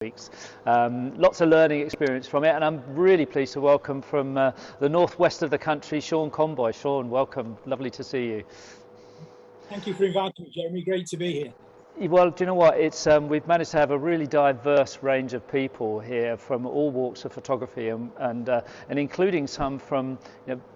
weeks. Lots of learning experience from it, and I'm really pleased to welcome from the northwest of the country, Sean Conboy. Sean, welcome. Lovely to see you. Thank you for inviting me, Jeremy. Great to be here. Well, do you know what? It's we've managed to have a really diverse range of people here from all walks of photography, and including some from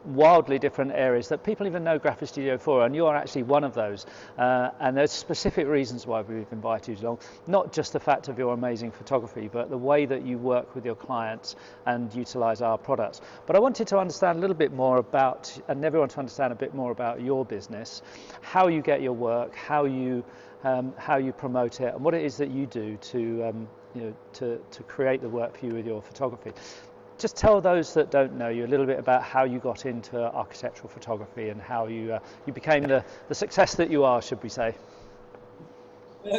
wildly different areas that people even know Graphistudio for, and you are actually one of those. And there's specific reasons why we've invited you along, not just the fact of your amazing photography, but the way that you work with your clients and utilize our products. But I wanted to understand a little bit more about, and everyone to understand a bit more about your business, how you get your work, how you promote it, and what it is that you do to create the work for you with your photography. Just tell those that don't know you a little bit about how you got into architectural photography and how you became the success that you are, should we say?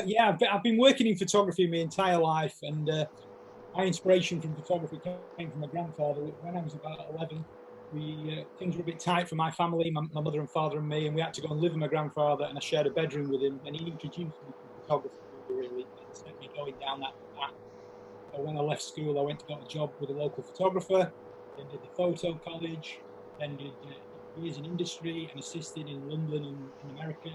Yeah, I've been working in photography my entire life, and my inspiration from photography came from my grandfather. When I was about 11, things were a bit tight for my family, my mother and father and me, and we had to go and live with my grandfather, and I shared a bedroom with him, and he introduced me to photography, really, and set me going down that path. So when I left school, I went to get a job with a local photographer, then did the photo college, then did years in industry and assisted in London and in America,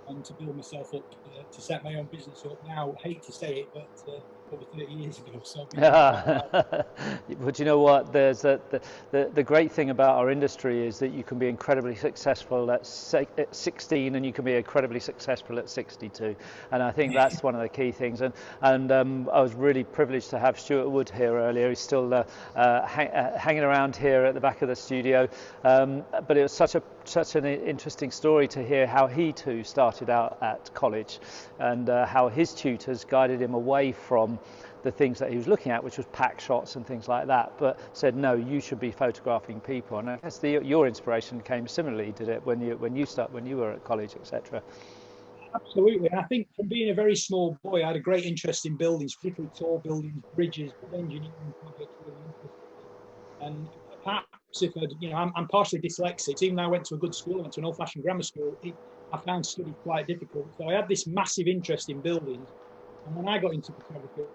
and to build myself up, to set my own business up now. I hate to say it, but over 30 years ago. So but you know what, there's the great thing about our industry is that you can be incredibly successful at 16, and you can be incredibly successful at 62, and I think that's one of the key things. And I was really privileged to have Stuart Wood here earlier. He's still hanging around here at the back of the studio, but it was such an interesting story to hear how he too started out at college, and how his tutors guided him away from the things that he was looking at, which was pack shots and things like that, but said, no, you should be photographing people. And I guess your inspiration came similarly, did it, when you were at college, etc.? Absolutely. And I think from being a very small boy, I had a great interest in buildings, particularly tall buildings, bridges, engineering projects, really interested. And perhaps if I'm partially dyslexic. Even though I went to a good school, I went to an old-fashioned grammar school, I found study quite difficult. So I had this massive interest in buildings. And when I got into photography,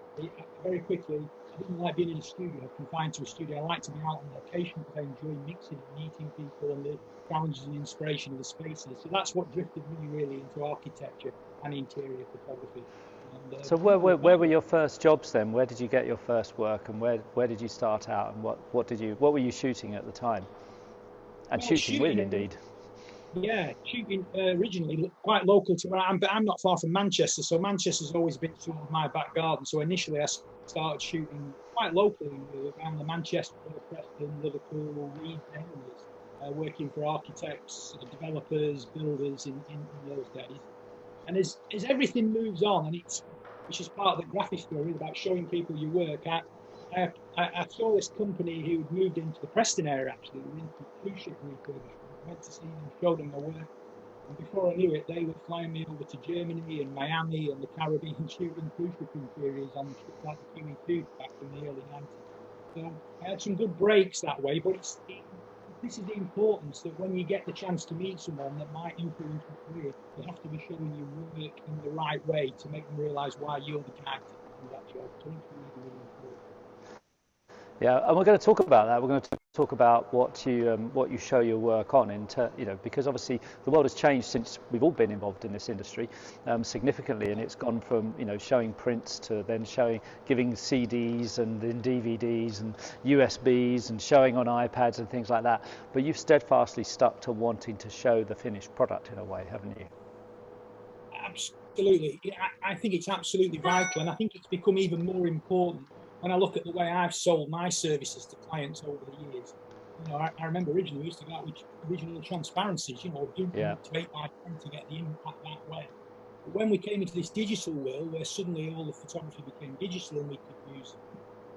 very quickly, I didn't like being in a studio, confined to a studio. I like to be out on location because I enjoy mixing and meeting people and the challenges and inspiration of the spaces. So that's what drifted me really into architecture and interior photography. And, so where were your first jobs then? Where did you get your first work, and where did you start out, and what were you shooting at the time? And shooting with, indeed. Yeah, shooting originally quite local to where I am, but I'm not far from Manchester, so Manchester's always been sort of my back garden. So initially I started shooting quite locally around the Manchester, Preston, Liverpool, Leeds areas, working for architects, developers, builders in those days. And as everything moves on, and which is part of the graphic story about showing people your work, I saw this company who had moved into the Preston area, actually, into cruise ship refurbishment. I went to see them, showed them my work, and before I knew it, they were flying me over to Germany and Miami and the Caribbean, shooting cruise ship interiors on ships like the QE2 back in the early 90s. So I had some good breaks that way, but this is the importance that when you get the chance to meet someone that might influence your career, you have to be showing your work in the right way to make them realise why you're the guy to do that job. So it's really, really important. Yeah, and we're going to talk about that. We're going to talk about what you show your work on, because obviously the world has changed since we've all been involved in this industry significantly, and it's gone from showing prints to then giving CDs and then DVDs and USBs and showing on iPads and things like that. But you've steadfastly stuck to wanting to show the finished product in a way, haven't you? Absolutely. I think it's absolutely vital, and I think it's become even more important when I look at the way I've sold my services to clients over the years. I remember originally we used to go out with original transparencies, doing to 8 by 10 to get the impact that way. But when we came into this digital world, where suddenly all the photography became digital and we could use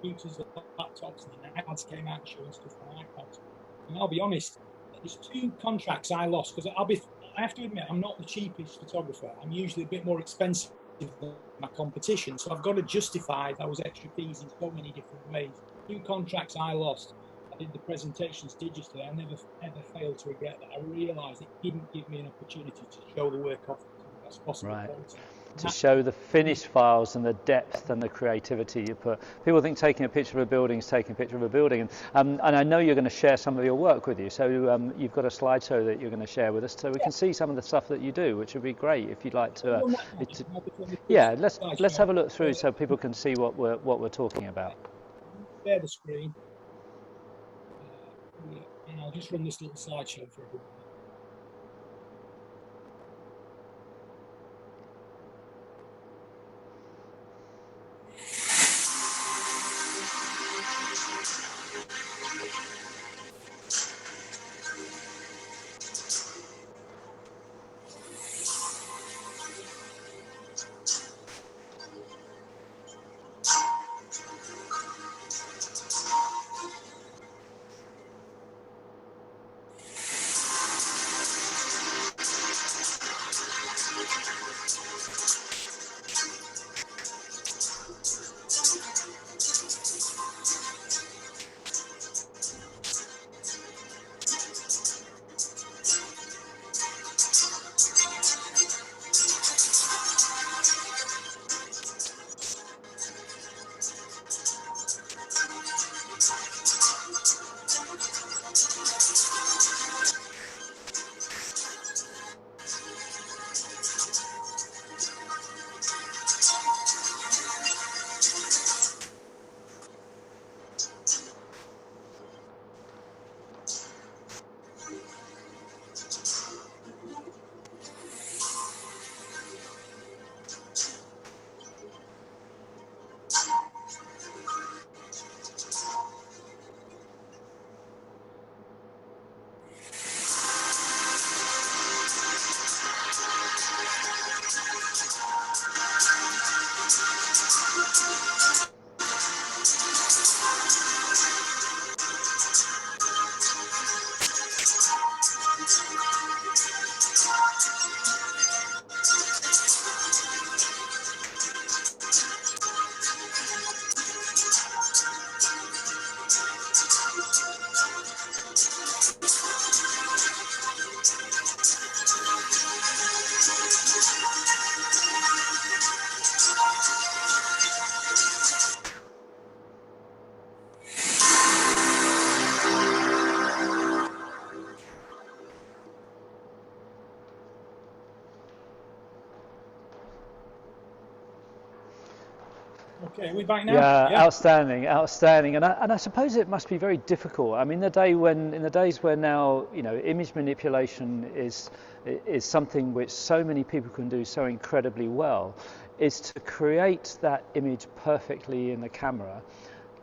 computers, laptops, and the iPads came out showing stuff on iPads. And I'll be honest, there's 2 contracts I lost because I have to admit, I'm not the cheapest photographer. I'm usually a bit more expensive than my competition. So I've got to justify those extra fees in so many different ways. 2 contracts I lost. I did the presentations digitally. I never ever failed to regret that. I realised it didn't give me an opportunity to show the work off to the best possible quality. to show the finished files and the depth and the creativity you put. People think taking a picture of a building is taking a picture of a building, and I know you're going to share some of your work with you, so you've got a slideshow that you're going to share with us, so we can see some of the stuff that you do, which would be great if you'd like to. Yeah, let's have a look through so people can see what we're talking about. Share the screen, and I'll just run this little slideshow for everyone. Okay, we're back now. Yeah, outstanding, and I suppose it must be very difficult. I mean, in the days where now, you know, image manipulation is something which so many people can do so incredibly well, is to create that image perfectly in the camera,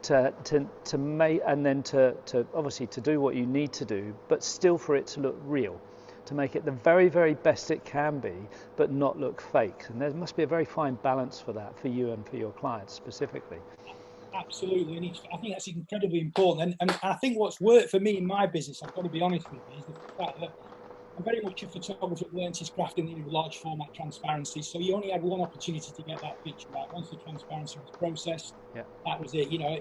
to make, and then to obviously to do what you need to do, but still for it to look real, to make it the very, very best it can be, but not look fake. And there must be a very fine balance for that, for you and for your clients specifically. Absolutely, and I think that's incredibly important. And I think what's worked for me in my business, I've got to be honest with you, is the fact that I'm very much a photographer that learns his craft in large format transparency. So you only had one opportunity to get that picture out. Once the transparency was processed, that was it. You know,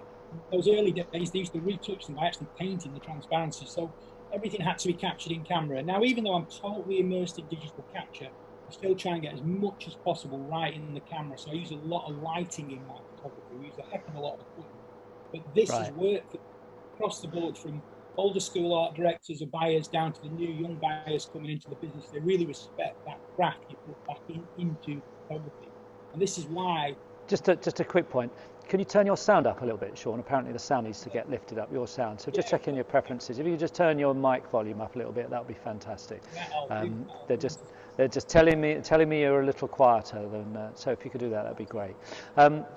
those early days, they used to retouch them by actually painting the transparency. So everything had to be captured in camera. Now, even though I'm totally immersed in digital capture, I still try and get as much as possible right in the camera. So I use a lot of lighting in my photography. We use a heck of a lot of equipment. But this has worked across the board, from older school art directors or buyers down to the new young buyers coming into the business. They really respect that craft you put back into photography. And this is why... Just a quick point. Can you turn your sound up a little bit, Sean? Apparently the sound needs to get lifted up, your sound. So just checking your preferences. If you could just turn your mic volume up a little bit, that would be fantastic. They're just telling me you're a little quieter than, so if you could do that, that'd be great.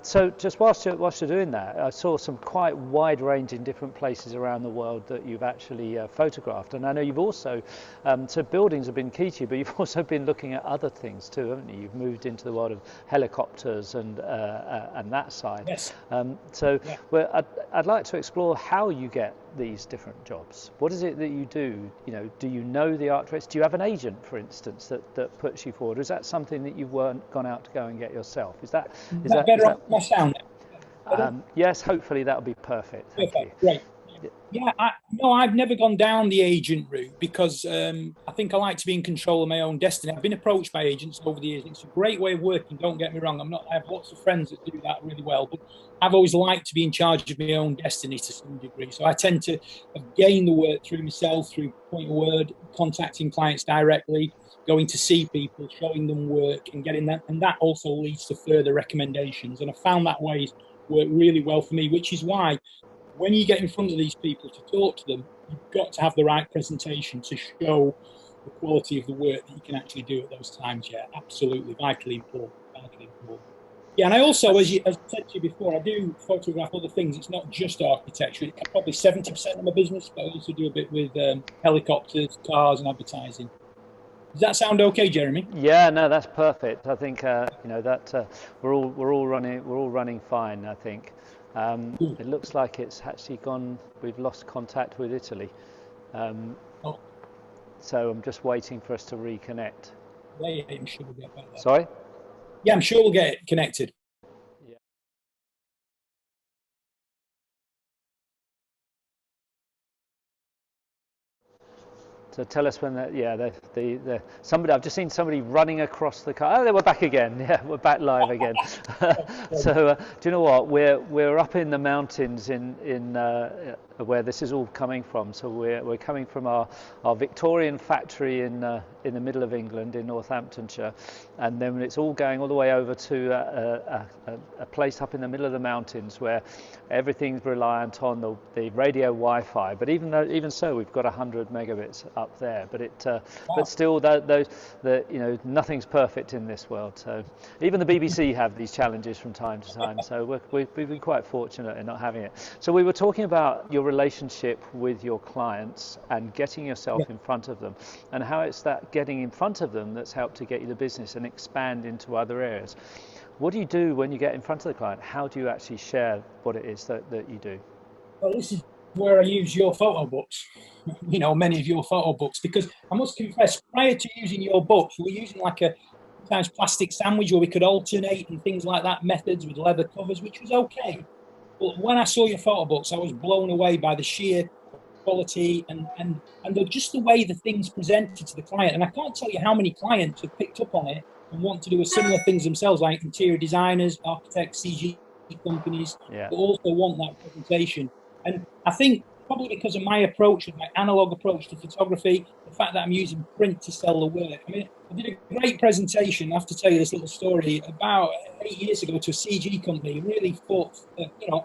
So just whilst you're doing that, I saw some quite wide-ranging different places around the world that you've actually photographed, and I know you've also, so buildings have been key to you, but you've also been looking at other things too, haven't you? You've moved into the world of helicopters and that side. Yes. I'd like to explore how you get these different jobs. What is it that you do? You know, do you know the art directors? Do you have an agent, for instance, that puts you forward? Or is that something that you've gone out to go and get yourself? Is that better? My sound. Yes, hopefully that'll be perfect. Thank you. Great. Yeah, no, I've never gone down the agent route because I think I like to be in control of my own destiny. I've been approached by agents over the years. It's a great way of working. Don't get me wrong. I have lots of friends that do that really well, but I've always liked to be in charge of my own destiny to some degree. So I tend to have gained the work through myself, through point of word, contacting clients directly, going to see people, showing them work, and getting that. And that also leads to further recommendations. And I found that way work really well for me, which is why when you get in front of these people to talk to them, you've got to have the right presentation to show the quality of the work that you can actually do at those times. Yeah, absolutely, vitally important. Vitally important. Yeah, and I also, as I said to you before, I do photograph other things. It's not just architecture. It's probably 70% of my business, but I also do a bit with helicopters, cars, and advertising. Does that sound okay, Jeremy? Yeah, no, that's perfect. I think that we're all running fine. I think it looks like it's actually gone. We've lost contact with Italy, Oh, so I'm just waiting for us to reconnect. yeah, I'm sure we'll get back there. Sorry. Yeah, I'm sure we'll get it connected. So tell us when that, yeah, somebody, I've just seen somebody running across the car. Oh, they were back again. Yeah, we're back live again. So do you know what? We're up in the mountains in where this is all coming from. So we're coming from our Victorian factory in the middle of England in Northamptonshire, and then it's all going all the way over to a place up in the middle of the mountains where everything's reliant on the radio Wi-Fi. But even so, we've got 100 megabits up there. But but still, nothing's perfect in this world. So even the BBC have these challenges from time to time. So we've been quite fortunate in not having it. So we were talking about your relationship with your clients and getting yourself in front of them, and how it's that getting in front of them that's helped to get you the business and expand into other areas. What do you do when you get in front of the client? How do you actually share what it is that you do? Well, this is where I use your photo books, many of your photo books, because I must confess, prior to using your books, we were using like a sometimes plastic sandwich where we could alternate and things like that, methods with leather covers, which was okay. But when I saw your photo books, I was blown away by the sheer quality and just the way the things presented to the client. And I can't tell you how many clients have picked up on it and want to do similar things themselves, like interior designers, architects, CG companies, but also want that presentation. And I think probably because of my approach, with my analog approach to photography, the fact that I'm using print to sell the work. I mean, I did a great presentation. I have to tell you this little story about 8 years ago to a CG company. Really thought,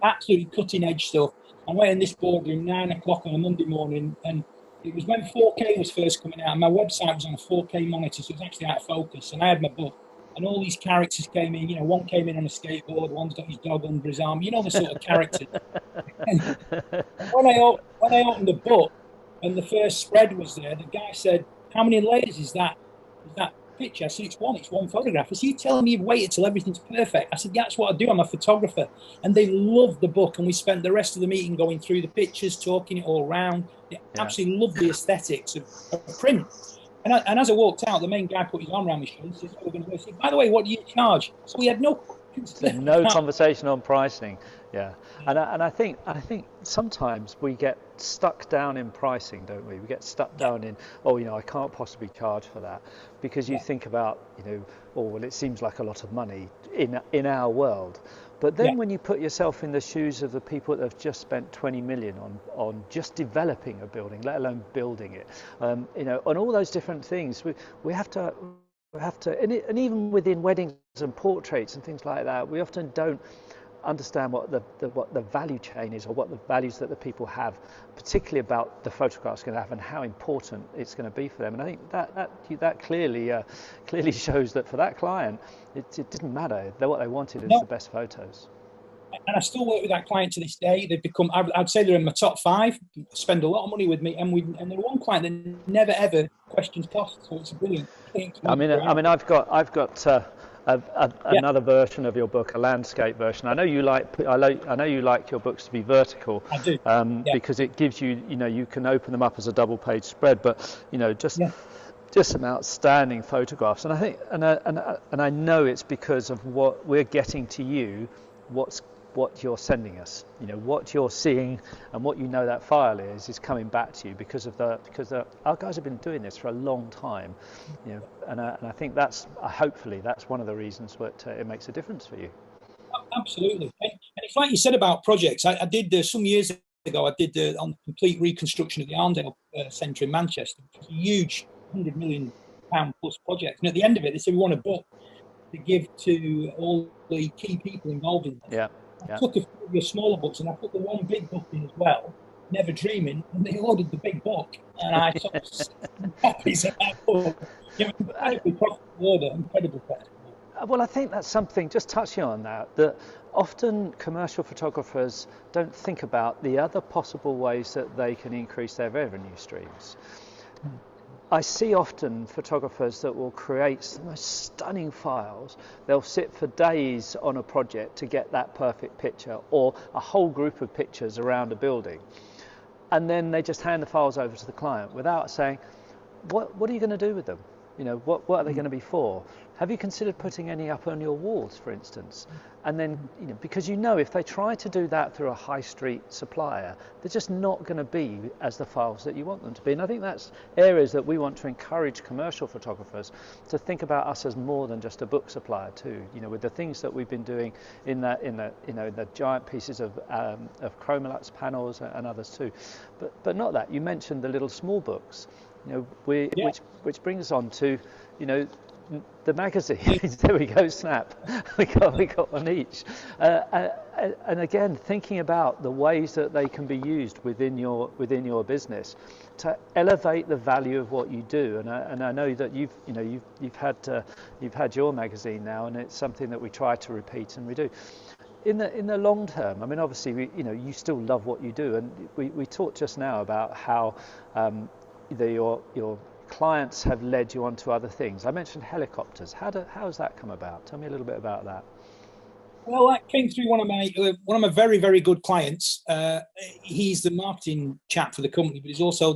absolutely cutting edge stuff. I went in this boardroom 9 o'clock on a Monday morning, and it was when 4K was first coming out. And my website was on a 4K monitor, so it was actually out of focus. And I had my book, and all these characters came in. One came in on a skateboard, one's got his dog under his arm. The sort of characters. And when I opened the book and the first spread was there, the guy said, "How many layers is that? Picture?" I said, It's one photograph. I said, "You telling me you've waited till everything's perfect?" I said, "Yeah, that's what I do. I'm a photographer." And they loved the book, and we spent the rest of the meeting going through the pictures, talking it all around. They absolutely loved the aesthetics of print. And as I walked out, the main guy put his arm around my shoulder and said, "Oh, we're going to go." I said, "By the way, what do you charge?" So we had no conversation on pricing. And I think sometimes we get stuck down in pricing, don't we? We get stuck down in, I can't possibly charge for that, because you think about, it seems like a lot of money in our world. But then when you put yourself in the shoes of the people that have just spent 20 million on just developing a building, let alone building it, on all those different things, we have to, and even within weddings and portraits and things like that, we often don't understand what the value chain is, or what the values that the people have, particularly about the photographs going to have and how important it's going to be for them. And I think that clearly shows that for that client, it didn't matter. What they wanted is the best photos. And I still work with that client to this day. They've become, I'd say they're in my top 5, spend a lot of money with me. And they're one client that never ever questions costs. So it's brilliant. I mean, I've got another version of your book, a landscape version. I know you like your books to be vertical. I do. Because it gives you, you can open them up as a double page spread, but just some outstanding photographs. And I think, and I know it's because of what we're getting to you, what's what you're sending us. What you're seeing and what that file is coming back to you because our guys have been doing this for a long time. And I think hopefully that's one of the reasons that it makes a difference for you. Absolutely. And it's like you said about projects. I did some years ago. I did on the complete reconstruction of the Arndale Centre in Manchester, which was a huge £100 million plus project. And at the end of it, they said we want a book to give to all the key people involved in this. I took a few of your smaller books and I put the one big book in as well, Never Dreaming, and they ordered the big book, and I saw copies of that book. Incredibly profitable order, incredibly profitable. Well, I think that's something, just touching on that often commercial photographers don't think about the other possible ways that they can increase their revenue streams. I see often photographers that will create the most stunning files. They'll sit for days on a project to get that perfect picture, or a whole group of pictures around a building. And then they just hand the files over to the client without saying, what are you going to do with them? What are they going to be for? Have you considered putting any up on your walls, for instance? And then, because if they try to do that through a high street supplier, they're just not going to be as the files that you want them to be. And I think that's areas that we want to encourage commercial photographers to think about us as more than just a book supplier too. With the things that we've been doing in the giant pieces of Chromolux panels and others too. But not that. You mentioned the little small books. Which brings us on to, the magazine. There we go, snap. We got one each. And again, thinking about the ways that they can be used within your business to elevate the value of what you do. And I know that you've had your magazine now, and it's something that we try to repeat, and we do. In the long term, I mean, obviously, you still love what you do, and we talked just now about how your clients have led you on to other things. I mentioned helicopters. How has that come about? Tell me a little bit about that. Well, that came through one of my very, very good clients. He's the marketing chap for the company, but he's also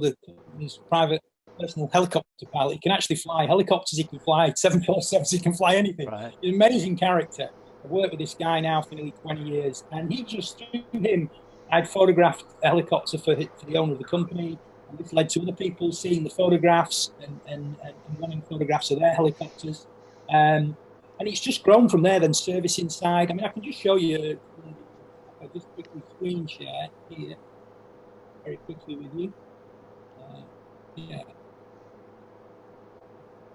his private personal helicopter pilot. He can actually fly helicopters. He can fly 747s. He can fly anything. Right. He's an amazing character. I've worked with this guy now for nearly 20 years, and he just through him, I'd photographed a helicopter for the owner of the company. And this led to other people seeing the photographs and wanting photographs of their helicopters. And it's just grown from there, then service inside. I mean, I can just show you, I'll just quickly screen share here, very quickly with you.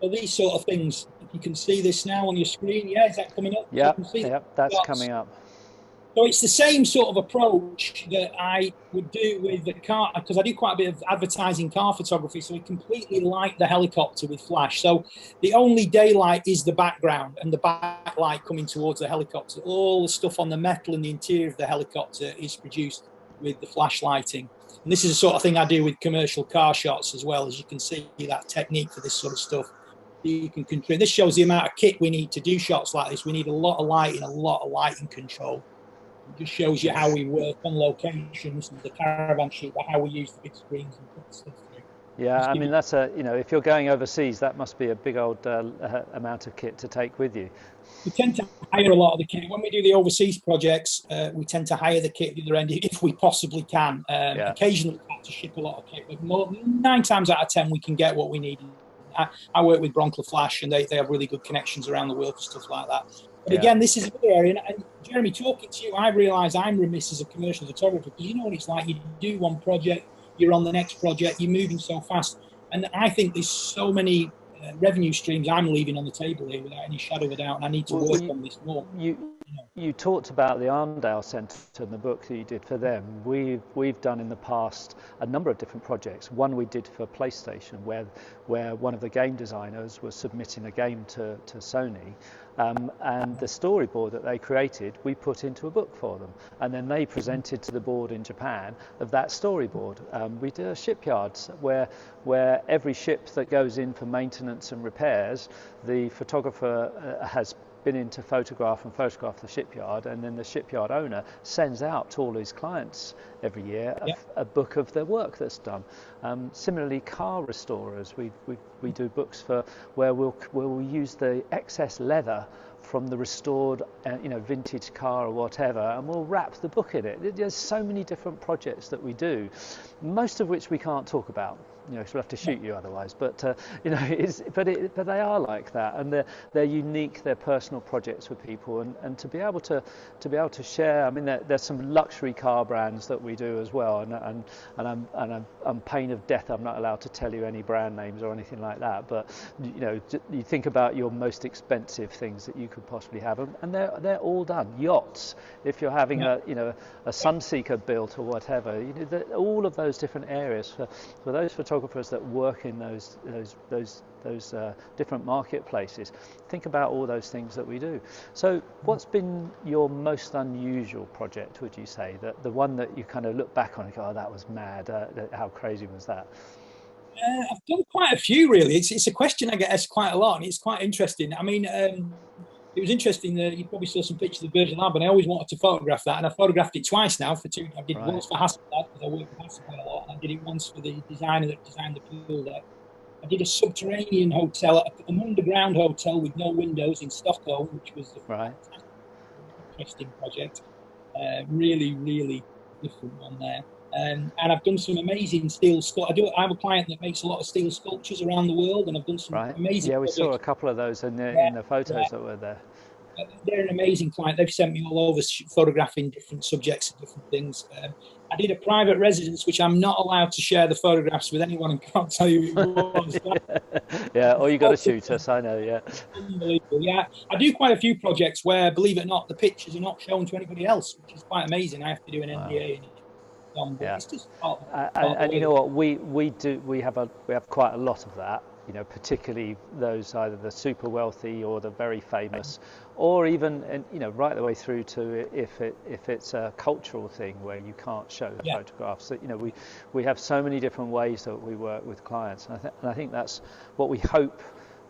So these sort of things, if you can see this now on your screen, is that coming up? Yeah, that's coming up. So it's the same sort of approach that I would do with the car, because I do quite a bit of advertising car photography. So we completely light the helicopter with flash. So the only daylight is the background and the backlight coming towards the helicopter. All the stuff on the metal and the interior of the helicopter is produced with the flash lighting. And this is the sort of thing I do with commercial car shots as well. As you can see, that technique for this sort of stuff. You can control. This shows the amount of kit we need to do shots like this. We need a lot of lighting control. It just shows you how we work on locations and the caravan shoot, how we use the big screens and put stuff through. Yeah, I mean, that's if you're going overseas, that must be a big old amount of kit to take with you. We tend to hire a lot of the kit. When we do the overseas projects, we tend to hire the kit at the other end if we possibly can. Occasionally we have to ship a lot of kit, but 9 times out of 10 we can get what we need. I work with Bronco Flash, and they have really good connections around the world for stuff like that. But again, this is another area. And Jeremy, talking to you, I realise I'm remiss as a commercial photographer, because you know what it's like. You do one project, you're on the next project, you're moving so fast. And I think there's so many revenue streams I'm leaving on the table here without any shadow of a doubt, and I need to work on this more. You talked about the Arndale Centre and the book that you did for them. We've done in the past a number of different projects. One we did for PlayStation, where one of the game designers was submitting a game to Sony, and the storyboard that they created we put into a book for them, and then they presented to the board in Japan of that storyboard. We did a shipyard where every ship that goes in for maintenance and repairs, the photographer has been in to photograph the shipyard, and then the shipyard owner sends out to all his clients every year a book of their work that's done. Similarly, car restorers, we do books for where we'll use the excess leather from the restored, vintage car or whatever, and we'll wrap the book in it. There's so many different projects that we do, most of which we can't talk about, because we'll have to shoot you otherwise. But but they are like that, and they're unique, they're personal projects for people, and to be able to share. I mean, there's some luxury car brands that we do as well, and I'm pain of death, I'm not allowed to tell you any brand names or anything like that. But you think about your most expensive things that you could possibly have, and they're all done. Yachts, if you're having a Sunseeker built or whatever, all of those different areas for those photographers that work in those different marketplaces. Think about all those things that we do. So what's been your most unusual project, would you say, that the one that you kind of look back on and go, oh, that was mad, how crazy was that? I've done quite a few, really. It's a question I get asked quite a lot, and it's quite interesting. I mean, it was interesting that you probably saw some pictures of Virgin Lab, and I always wanted to photograph that, and I photographed it twice now for two. I did once for Hasselblad, because I work with Hasselblad a lot, and I did it once for the designer that designed the pool there. I did a subterranean hotel, an underground hotel with no windows in Stockholm, which was a fantastic, interesting project. Really, really different one there. And I've done some amazing steel sculptures. I have a client that makes a lot of steel sculptures around the world, and I've done some amazing. Yeah, we saw a couple of those in the photos that were there. They're an amazing client. They've sent me all over photographing different subjects and different things. I did a private residence, which I'm not allowed to share the photographs with anyone and can't tell you who it was. Yeah, or you got to shoot us, I know, yeah. Unbelievable, yeah. I do quite a few projects where, believe it or not, the pictures are not shown to anybody else, which is quite amazing. I have to do an NDA. Yeah. And you know what, we have quite a lot of that, particularly those either the super wealthy or the very famous, or even right the way through to if it's a cultural thing where you can't show the photographs. So, we have so many different ways that we work with clients, and I think that's what we hope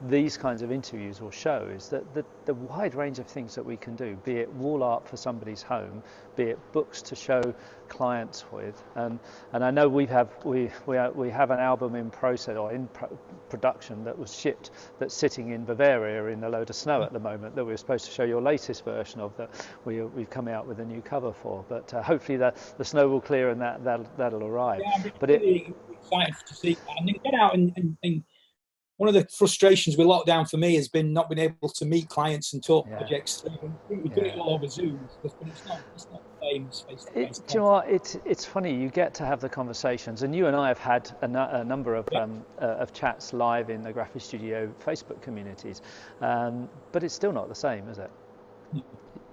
these kinds of interviews will show, is that the wide range of things that we can do, be it wall art for somebody's home, be it books to show clients with, and I know we have an album in process or in production that was shipped, that's sitting in Bavaria in a load of snow at the moment, that we were supposed to show your latest version of, that we've come out with a new cover for, but hopefully the snow will clear and that'll arrive. Yeah, I'm really excited to see that, and then get out and one of the frustrations with lockdown for me has been not being able to meet clients and talk projects. We're doing it all over Zoom, but it's not the same as face-to-face. Do you know what? It's funny, you get to have the conversations, and you and I have had a number of chats live in the Graphistudio Facebook communities, but it's still not the same, is it?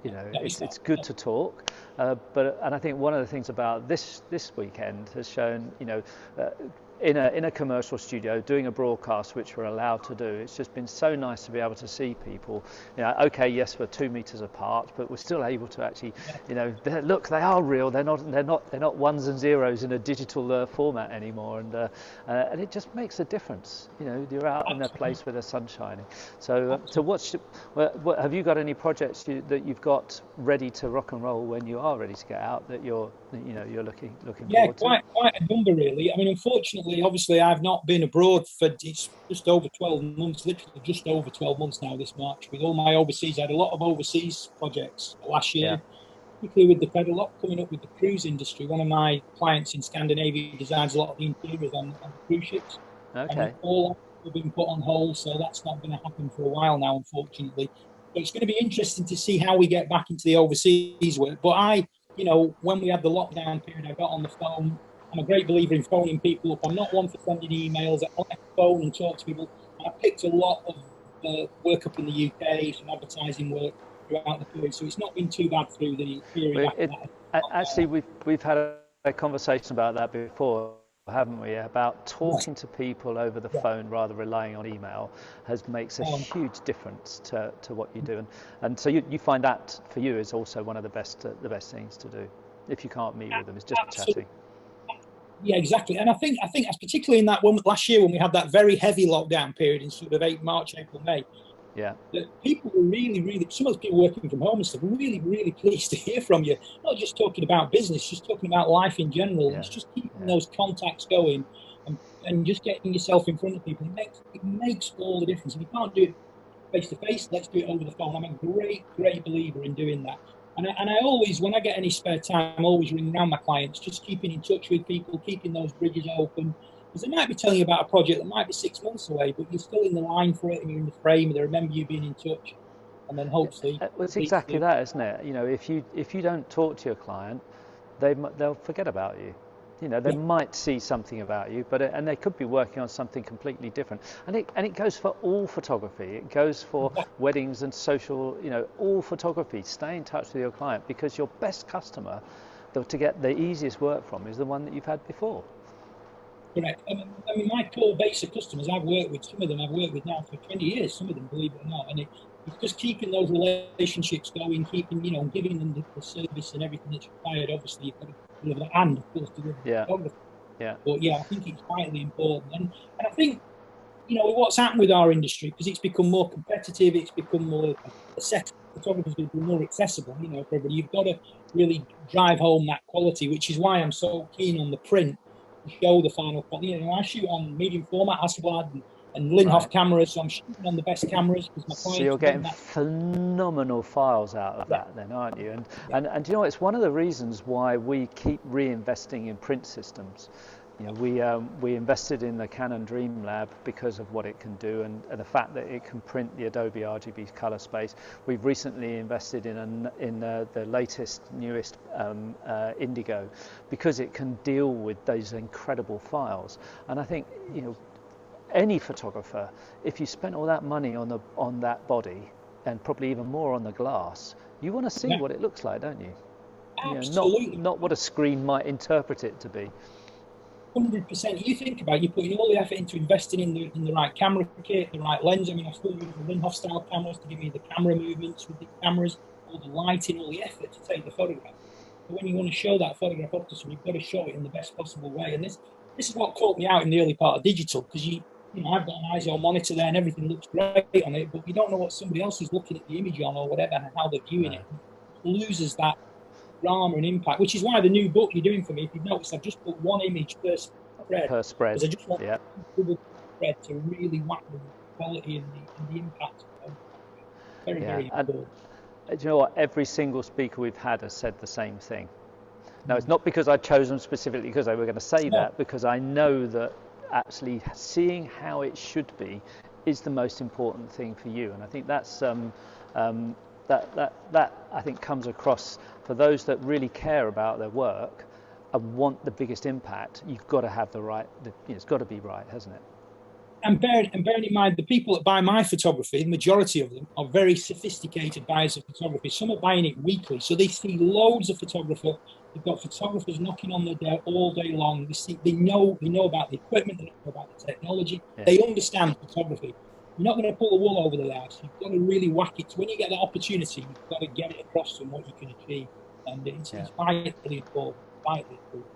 It's good to talk, and I think one of the things about this weekend has shown, in a commercial studio doing a broadcast, which we're allowed to do, it's just been so nice to be able to see people. Okay, yes, we're 2 meters apart, but we're still able to actually, look, they are real. They're not ones and zeros in a digital format anymore, and it just makes a difference. You're out in a place where the sun's shining. So what have you got any projects that you've got ready to rock and roll when you are ready to get out, that you're looking forward to? Quite a number, really. I mean, unfortunately, obviously, I've not been abroad for just over 12 months, literally just over 12 months now this March. With all my overseas, I had a lot of overseas projects last year, particularly with a lot coming up with the cruise industry. One of my clients in Scandinavia designs a lot of the interiors on the cruise ships. Okay. And all have been put on hold, so that's not going to happen for a while now, unfortunately. But it's going to be interesting to see how we get back into the overseas work. But when we had the lockdown period, I got on the phone. I'm a great believer in phoning people up. I'm not one for sending emails. I like to phone and talk to people. I picked a lot of work up in the UK, some advertising work throughout the period. So it's not been too bad through the period. Actually, we've had a conversation about that before, haven't we? About talking to people over the phone rather relying on email makes a huge difference to what you do, and so you find that for you is also one of the best things to do if you can't meet with them, is just chatting. Yeah, exactly. And I think that's particularly in that one last year when we had that very heavy lockdown period in sort of March, April, May. Yeah. That people were really, really, some of the people working from home and stuff, were really, really pleased to hear from you. Not just talking about business, just talking about life in general. It's just keeping those contacts going and and just getting yourself in front of people, it makes all the difference. If you can't do it face to face, let's do it over the phone. I'm a great believer in doing that. And I always, when I get any spare time, I'm always ringing around my clients, just keeping in touch with people, keeping those bridges open. Because they might be telling you about a project that might be 6 months away, but you're still in the line for it and you're in the frame and they remember you being in touch. And then hopefully... Well, it's exactly that, isn't it? You know, if you don't talk to your client, they'll forget about you. You know, they might see something about you, and they could be working on something completely different. And it goes for all photography. It goes for weddings and social, you know, all photography. Stay in touch with your client, because your best customer to get the easiest work from is the one that you've had before. Correct. I mean, my core base of customers, I've worked with some of them. I've worked with now for 20 years. Some of them, believe it or not, and it's just keeping those relationships going, keeping, you know, giving them the service and everything that's required. Obviously, you've got to deliver that, and of course deliver the photography. Yeah. But yeah, I think it's vitally important, and I think, you know, what's happened with our industry, because it's become more competitive, it's become more a set. Photographers will be more accessible, you know, for everybody. You've got to really drive home that quality, which is why I'm so keen on the print to show the final quality. You know, I shoot on medium format Hasselblad and Linhof cameras, so I'm shooting on the best cameras because my clients. So you're getting phenomenal files out of that, then, aren't you? And you know, it's one of the reasons why we keep reinvesting in print systems. You know, we invested in the Canon Dream Lab because of what it can do and the fact that it can print the Adobe RGB color space. We've recently invested in the latest, newest Indigo, because it can deal with those incredible files. And I think, you know, any photographer, if you spent all that money on that body and probably even more on the glass, you want to see what it looks like, don't you? Absolutely. You know, not what a screen might interpret it to be. 100%. You think about it, you're putting all the effort into investing in the right camera kit, the right lens. I mean, I still use the Linhof style cameras to give me the camera movements with the cameras, all the lighting, all the effort to take the photograph. But when you want to show that photograph up to someone, you've got to show it in the best possible way. And this is what caught me out in the early part of digital, because you know, I've got an ISO monitor there and everything looks great on it, but you don't know what somebody else is looking at the image on or whatever and how they're viewing it. It loses that drama and impact, which is why the new book you're doing for me, if you've noticed, I've just put one image per spread. Because I just want double spread to really whack the quality and the impact. Very important. Do you know what? Every single speaker we've had has said the same thing. Now, it's not because I chose them specifically because they were going to say that, because I know that actually seeing how it should be is the most important thing for you. And I think that's that I think comes across for those that really care about their work and want the biggest impact. You've got to have the right, it's got to be right, hasn't it? And bearing in mind, the people that buy my photography, the majority of them are very sophisticated buyers of photography. Some are buying it weekly, so they see loads of photographer. They've got photographers knocking on their door all day long. They know about the equipment, they know about the technology. They understand photography. You're not going to pull the wool over their eyes. You've got to really whack it. When you get that opportunity, you've got to get it across to them what you can achieve. And it's vitally important. Vitally important.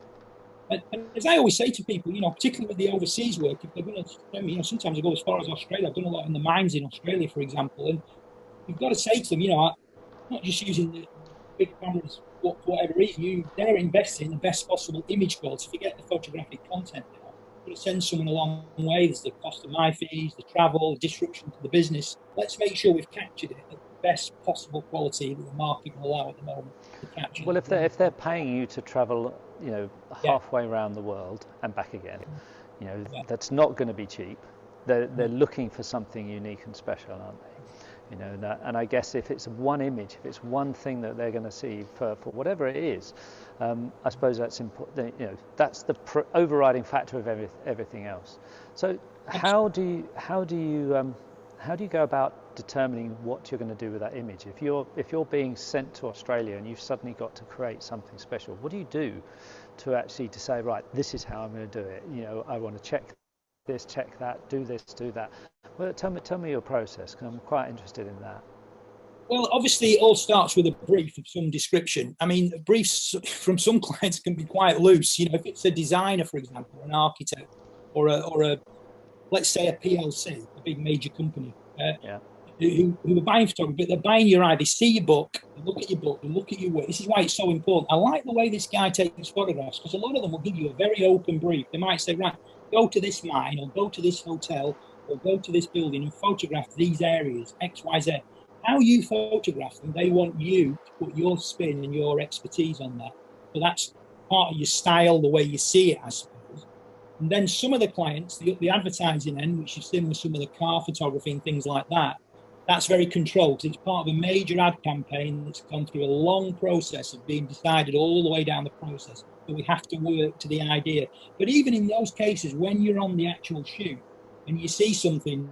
And as I always say to people, you know, particularly with the overseas work, if they're going to, you know, sometimes I go as far as Australia. I've done a lot in the mines in Australia, for example, and you've got to say to them, you know, I'm not just using the big cameras for whatever reason. They're investing in the best possible image quality. Forget the photographic content. You know, you've got to send someone a long way. There's the cost of my fees, the travel, disruption to the business. Let's make sure we've captured it at the best possible quality that the market will allow at the moment to capture. Well, if they're paying you to travel, you know, halfway around the world and back again, you know, that's not going to be cheap. They're looking for something unique and special, aren't they? You know, and I guess if it's one image, if it's one thing that they're going to see for whatever it is, I suppose that's important. You know, that's the overriding factor of everything else. So how do you go about determining what you're going to do with that image? If you're being sent to Australia and you've suddenly got to create something special, what do you do to say, right, this is how I'm going to do it? You know, I want to check this, check that, do this, do that. Well, tell me your process, because I'm quite interested in that. Well, obviously, it all starts with a brief of some description. I mean, briefs from some clients can be quite loose. You know, if it's a designer, for example, an architect, or a let's say a PLC, a big major company, who are buying photography, but they're buying your eye. They see your book, they look at your book, they look at your work. This is why it's so important. I like the way this guy takes photographs, because a lot of them will give you a very open brief. They might say, right, go to this mine or go to this hotel or go to this building and photograph these areas, X, Y, Z. How you photograph them, they want you to put your spin and your expertise on that. So that's part of your style, the way you see it, I suppose. And then some of the clients, the advertising end, which you've seen with some of the car photography and things like that, that's very controlled because it's part of a major ad campaign that's gone through a long process of being decided all the way down the process. So we have to work to the idea. But even in those cases, when you're on the actual shoot and you see something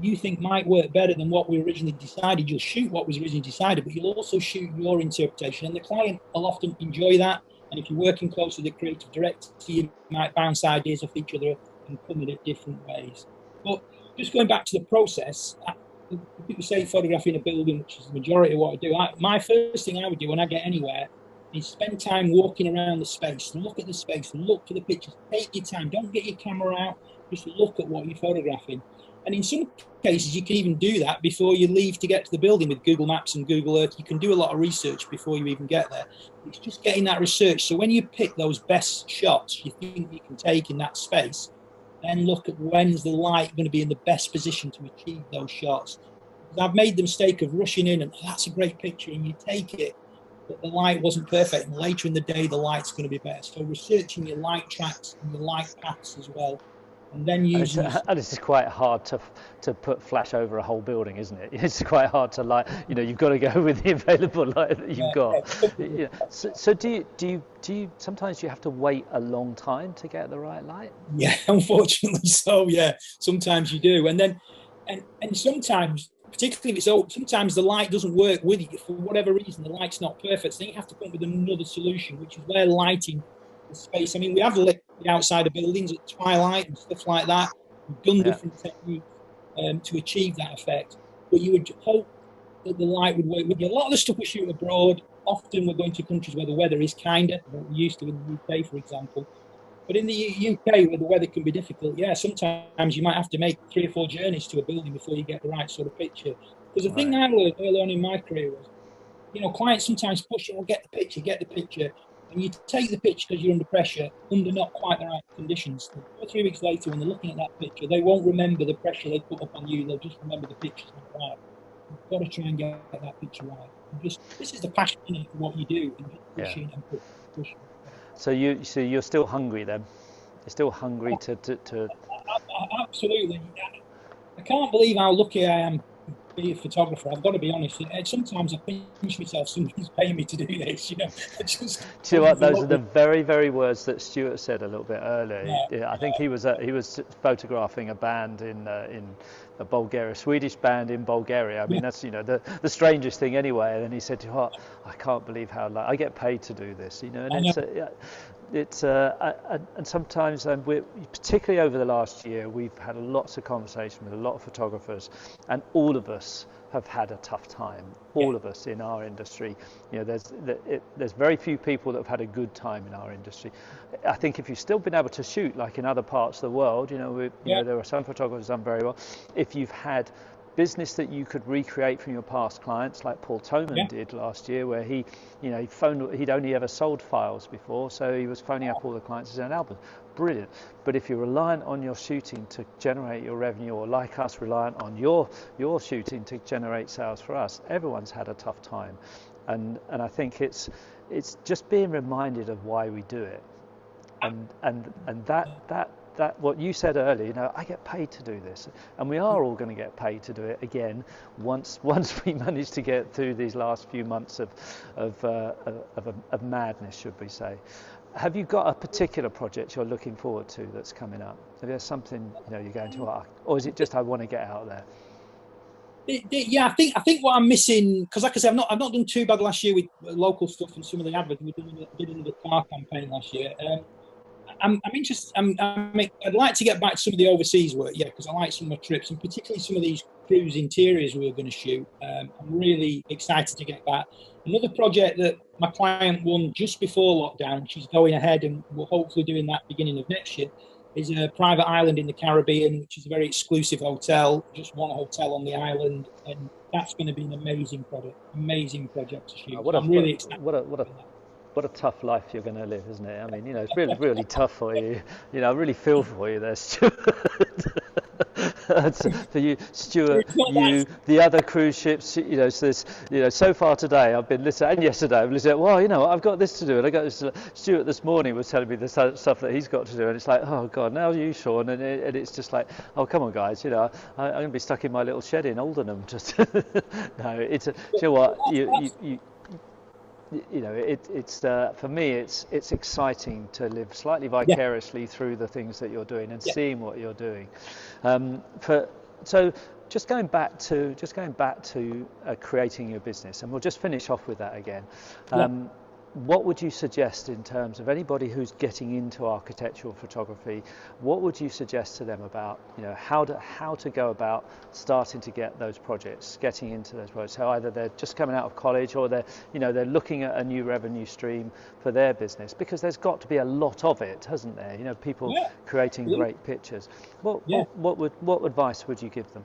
you think might work better than what we originally decided, you'll shoot what was originally decided, but you'll also shoot your interpretation. And the client will often enjoy that. And if you're working closely with the creative director, you might bounce ideas off each other and come in it different ways. But just going back to the process, people say photographing a building, which is the majority of what I do. My first thing I would do when I get anywhere is spend time walking around the space, look at the space, look for the pictures, take your time. Don't get your camera out, just look at what you're photographing. And in some cases, you can even do that before you leave to get to the building with Google Maps and Google Earth. You can do a lot of research before you even get there. It's just getting that research. So when you pick those best shots you think you can take in that space, then look at when's the light going to be in the best position to achieve those shots. I've made the mistake of rushing in and that's a great picture, and you take it, but the light wasn't perfect. And later in the day, the light's going to be better. So researching your light tracks and your light paths as well. And then using... And it's quite hard to put flash over a whole building, isn't it? It's quite hard to light. You know, you've got to go with the available light that you've got. Yeah. So do you sometimes you have to wait a long time to get the right light? Yeah, unfortunately so. Yeah, sometimes you do, and then and sometimes, particularly if it's old, sometimes the light doesn't work with you for whatever reason. The light's not perfect, so then you have to come up with another solution, which is where lighting the space. I mean, we have lit the outside of buildings at twilight and stuff like that. We've done different techniques to achieve that effect, but you would hope that the light would work with you. A lot of the stuff we shoot abroad, often we're going to countries where the weather is kinder than what we're used to in the UK, for example. But in the UK, where the weather can be difficult, yeah, sometimes you might have to make 3 or 4 journeys to a building before you get the right sort of picture. Because the thing I learned early on in my career was, you know, clients sometimes push you, well, get the picture. And you take the picture because you're under pressure, under not quite the right conditions. 2 or 3 weeks later, when they're looking at that picture, they won't remember the pressure they put up on you. They'll just remember the picture's not right. You've got to try and get that picture right. This is the passion in it for what you do, and just pushing and pushing. So you're still hungry then? You're still hungry to Absolutely. I can't believe how lucky I am to be a photographer. I've got to be honest. Sometimes I pinch myself. Somebody's paying me to do this. You know. Do you know what? Those are the very, very words that Stuart said a little bit earlier. Yeah, I think he was photographing a band in Bulgaria, Swedish band in Bulgaria. I mean, that's, you know, the strangest thing anyway. And then he said, "Oh, I can't believe how I get paid to do this." You know, and and sometimes particularly over the last year, we've had lots of conversation with a lot of photographers, and all of us have had a tough time. All of us in our industry, you know, there's very few people that have had a good time in our industry. I think if you've still been able to shoot like in other parts of the world, you know, there are some photographers done very well. If you've had business that you could recreate from your past clients, like Paul Toman did last year, where he'd only ever sold files before, so he was phoning up all the clients' his own albums. Brilliant. But if you're reliant on your shooting to generate your revenue, or like us, reliant on your shooting to generate sales for us, everyone's had a tough time. And I think it's just being reminded of why we do it. And that what you said earlier, you know, I get paid to do this, and we are all going to get paid to do it again once we manage to get through these last few months of madness, should we say. Have you got a particular project you're looking forward to that's coming up? Is there something, you know, you're going to, or is it just I want to get out there? Yeah, I think what I'm missing, because like I said, I've not done too bad last year with local stuff and some of the adverts. We did another car campaign last year. I'm interested. I'd like to get back to some of the overseas work, because I like some of my trips, and particularly some of these cruise interiors we were going to shoot. I'm really excited to get back. Another project that my client won just before lockdown, she's going ahead, and we're hopefully doing that beginning of next year, is a private island in the Caribbean, which is a very exclusive hotel, just one hotel on the island, and that's going to be an amazing project to shoot. I'm really excited. What what a tough life you're going to live, isn't it? I mean, you know, it's really, really tough for you. You know, I really feel for you there, Stuart. For you, Stuart, you, the other cruise ships, you know, so this, you know, so far today I've been listening, and yesterday I've listened, well, you know, I've got this to do, and I got this. Stuart this morning was telling me the stuff that he's got to do, and it's like, oh God, now you, Sean, and it's just like, oh, come on, guys, you know, I'm going to be stuck in my little shed in Aldenham. Just no, it's you know what, you know, it's for me, it's exciting to live slightly vicariously through the things that you're doing and seeing what you're doing. So just going back to creating your business, and we'll just finish off with that again. What would you suggest in terms of anybody who's getting into architectural photography? What would you suggest to them about, you know, how to go about starting to get those projects, getting into those projects? So either they're just coming out of college, or they're looking at a new revenue stream for their business, because there's got to be a lot of it, hasn't there? You know, people creating great pictures. What advice would you give them?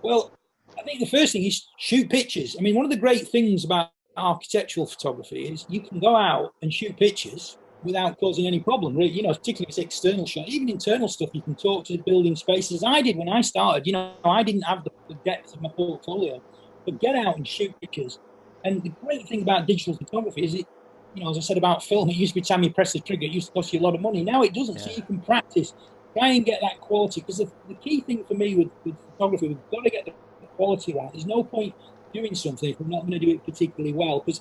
Well, I think the first thing is shoot pictures. I mean, one of the great things about architectural photography is you can go out and shoot pictures without causing any problem, really. You know, particularly if it's external shot, even internal stuff, you can talk to the building spaces. I did when I started. You know, I didn't have the depth of my portfolio, but get out and shoot pictures. And the great thing about digital photography is, it, you know, as I said about film, it used to be time you press the trigger, it used to cost you a lot of money. Now it doesn't. So you can practice, try and get that quality, because the key thing for me with photography, we've got to get the quality right. There's no point doing something if we're not going to do it particularly well, because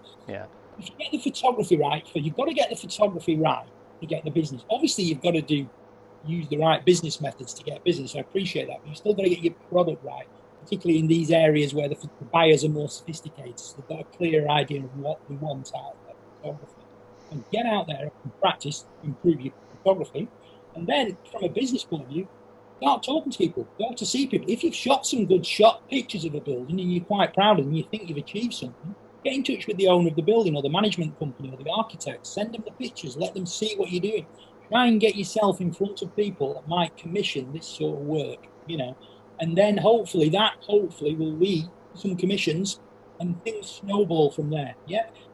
if you get the photography right, you've got to get the photography right to get the business. Obviously, you've got to use the right business methods to get business. I appreciate that, but you've still got to get your product right, particularly in these areas where the buyers are more sophisticated. So they've got a clear idea of what they want out of their photography. And get out there and practice, improve your photography, and then from a business point of view, start talking to people, go to see people. If you've shot some good pictures of a building and you're quite proud of them, you think you've achieved something, get in touch with the owner of the building or the management company or the architect. Send them the pictures, let them see what you're doing. Try and get yourself in front of people that might commission this sort of work, you know, and then hopefully will lead to some commissions, and things snowball from there.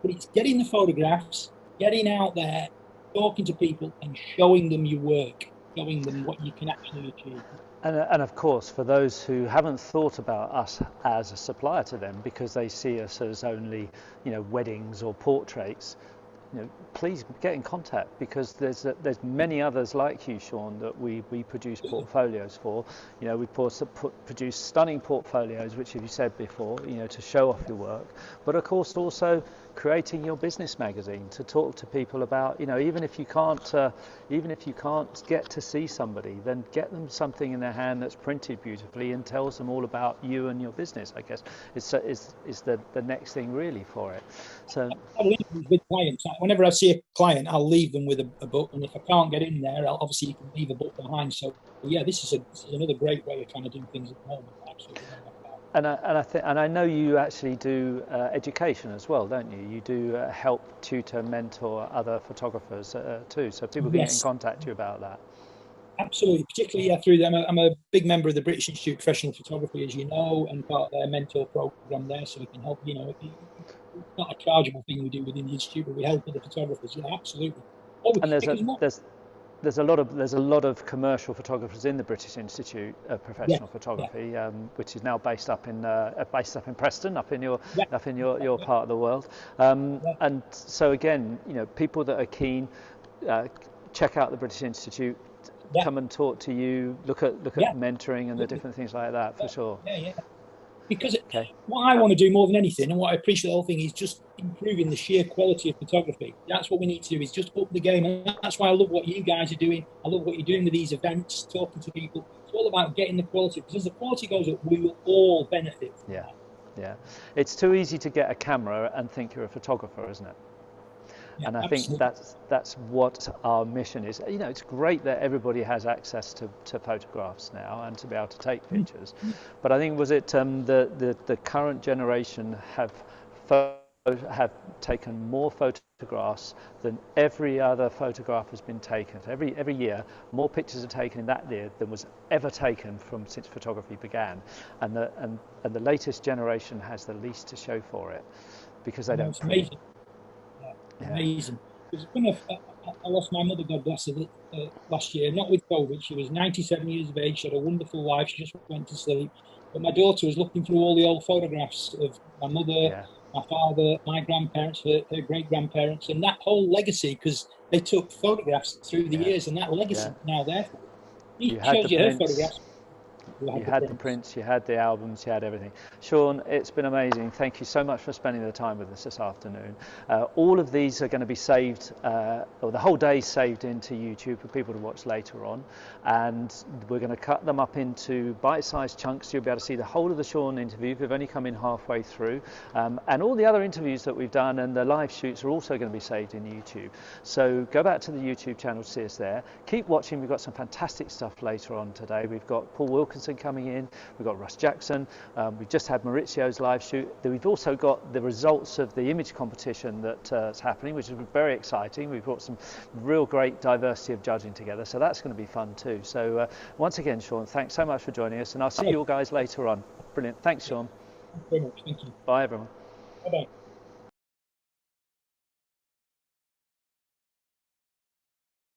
But it's getting the photographs, getting out there, talking to people and showing them your work, showing them what you can actually achieve. And of course, for those who haven't thought about us as a supplier to them because they see us as only, you know, weddings or portraits, you know, please get in contact, because there's many others like you, Sean, that we produce portfolios for. You know, we produce stunning portfolios, which, as you said before, you know, to show off your work, but of course also creating your business magazine to talk to people about, you know, even if you can't get to see somebody, then get them something in their hand that's printed beautifully and tells them all about you and your business. I guess is the next thing really for it. So I leave them with clients. Whenever I see a client, I'll leave them with a book, and if I can't get in there, obviously you can leave a book behind. So yeah, this is another great way of trying to do things at the moment. Absolutely. And I know you actually do education as well, don't you? You do help tutor, mentor other photographers too, so people can get in contact with you about that. Absolutely, particularly through them. I'm a big member of the British Institute of Professional Photography, as you know, and part of their mentor program there, so we can help. You know, it's not a chargeable thing we do within the institute, but we help other photographers. Yeah, absolutely. And there's a lot of commercial photographers in the British Institute of Professional Photography, which is now based up in Preston, up in your part of the world. And so again, you know, people that are keen, check out the British Institute. Come and talk to you. Look at mentoring and the different things like that, for sure. Because what I want to do more than anything, and what I appreciate the whole thing, is just improving the sheer quality of photography. That's what we need to do, is just up the game. And that's why I love what you guys are doing. I love what you're doing with these events, talking to people. It's all about getting the quality, because as the quality goes up, we will all benefit from that. Yeah. It's too easy to get a camera and think you're a photographer, isn't it? And I think that's what our mission is. You know, it's great that everybody has access to photographs now and to be able to take pictures. But I think the current generation have taken more photographs than every other photograph has been taken. Every year, more pictures are taken in that year than was ever taken since photography began. And the latest generation has the least to show for it, because they don't print. Amazing. Because when I lost my mother, God bless her, last year, not with COVID. She was 97 years of age. She had a wonderful life. She just went to sleep. But my daughter was looking through all the old photographs of my mother, Yeah, my father, my grandparents, her great grandparents, and that whole legacy, because they took photographs through the yeah, years, and that legacy yeah. is now there. You He had the shows you her prints. photographs. You You had the had the prints. prints, you had the albums, you had everything. Sean, it's been amazing. Thank you so much for spending the time with us this afternoon. All of these are going to be saved, or the whole day saved into YouTube for people to watch later on. And we're going to cut them up into bite-sized chunks. So you'll be able to see the whole of the Sean interview. We've only come in halfway through. And all the other interviews that we've done and the live shoots are also going to be saved in YouTube. So go back to the YouTube channel to see us there. Keep watching. We've got some fantastic stuff later on today. We've got Paul Wilkinson coming in, we've got Russ Jackson, we've just had Maurizio's live shoot. We've also got the results of the image competition that's happening, which is very exciting. We've brought some real great diversity of judging together, so that's going to be fun too. So once again, Sean, thanks so much for joining us, and I'll see you all guys later on. Brilliant. Thanks, Sean. Thank you very much. Thank you. Bye, everyone. Bye-bye.